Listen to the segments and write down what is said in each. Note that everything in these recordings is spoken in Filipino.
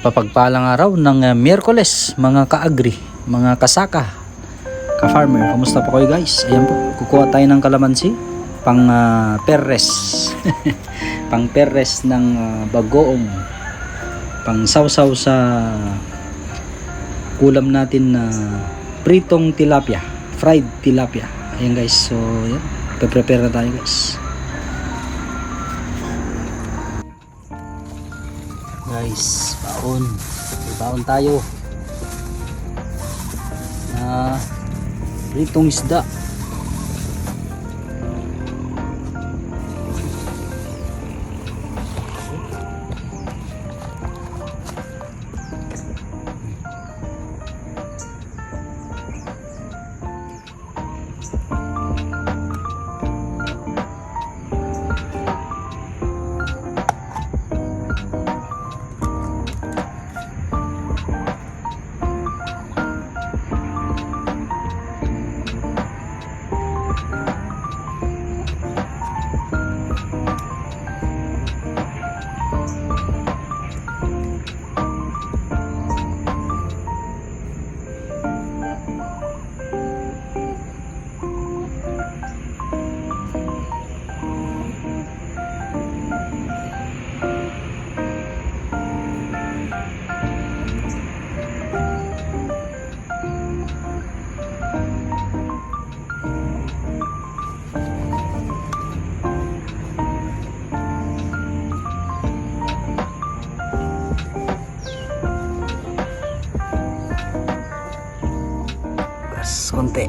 Papagpalang araw ng Miyerkules, mga ka-agri, mga kasaka, ka-farmer. Kamusta po kayo guys? Ayan po, kukuha tayo ng kalamansi pang perres. Pang perres ng bagoong. Pang sawsaw sa ulam natin na pritong tilapia, fried tilapia. Ayan guys, so yan, prepare na tayo guys. Guys, baon tayo na pritong isda. Konti.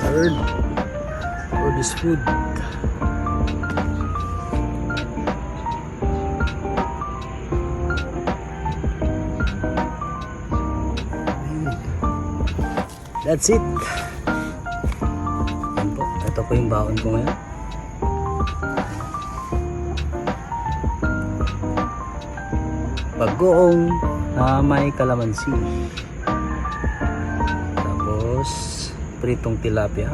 Third for this food. That's it. Yan po. Ito po yung baon ko ngayon. Bagoong na may kalamansi, tapos pritong tilapia.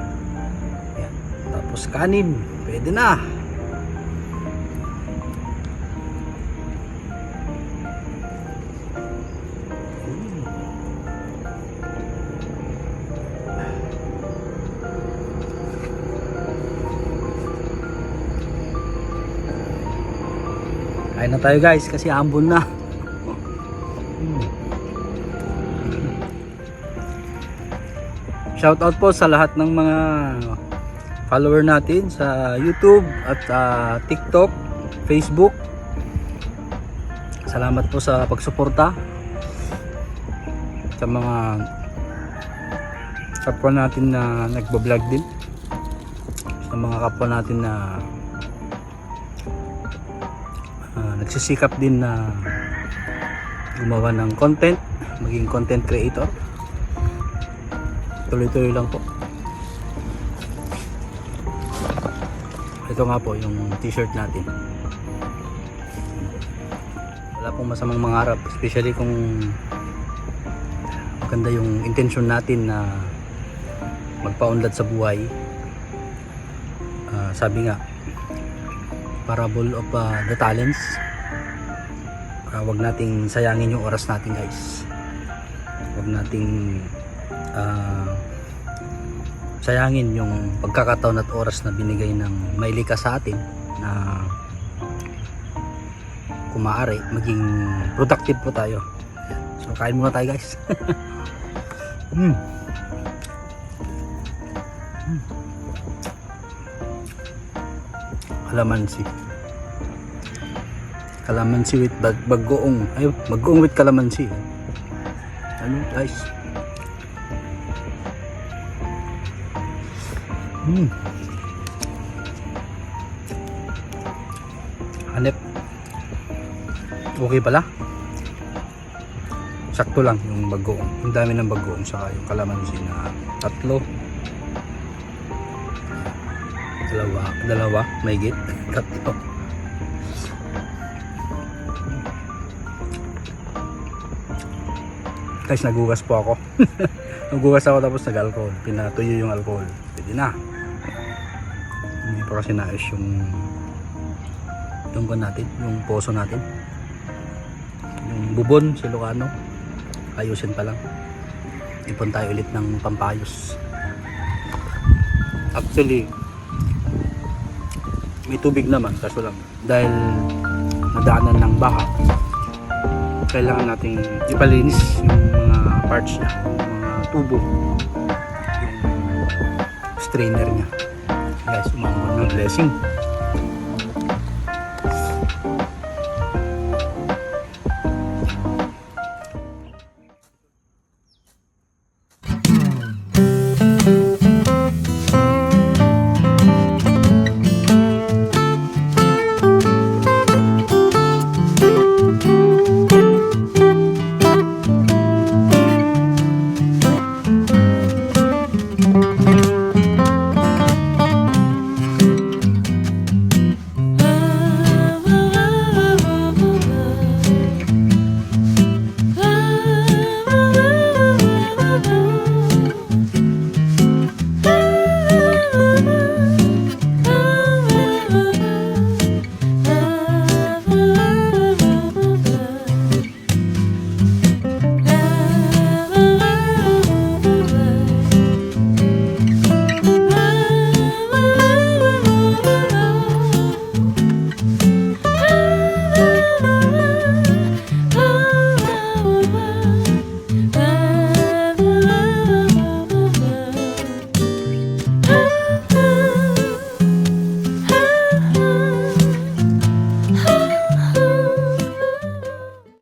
Ayan. Tapos kanin, pwede na. Kain na tayo guys kasi ambon na. Shoutout po sa lahat ng mga follower natin sa YouTube at TikTok, Facebook. Salamat po sa pagsuporta sa mga kapwa natin na nagbablog din, sa mga kapwa natin na nagsisikap din na gumawa ng content, maging content creator. Tuloy-tuloy lang po. Ito nga po yung t-shirt natin. Wala pong masamang mangarap, especially kung maganda yung intention natin na magpaunlad sa buhay. Sabi nga, parable of the talents. Wag nating sayangin yung oras natin guys. Wag nating sayangin yung pagkakataon at oras na binigay ng may likas sa atin na kung maaari maging productive po tayo. So kain muna tayo guys. Kalamansi with bagoong. Ay, bagoong with kalamansi. Ano guys? Hanep. Okay pala. Sakto lang yung bagoong. Yung dami ng bagoong saka yung kalamansi na tatlo. Dalawa, may git. Tatlo. Guys, nagugas po ako. Nagugas ako tapos nag-alcohol. Pinatuyo yung alcohol. Pwede na. Hindi pa kasi naayos yung kan natin, yung poso natin. Yung bubon, silukano. Ayusin pa lang. Ipon tayo ulit ng pampayos. Actually, may tubig naman kaso lang dahil nadaanan ng baha, kailangan nating ipalinis yung mga parts niya, yung mga tubo, yung strainer niya. Guys, umambon ng blessing.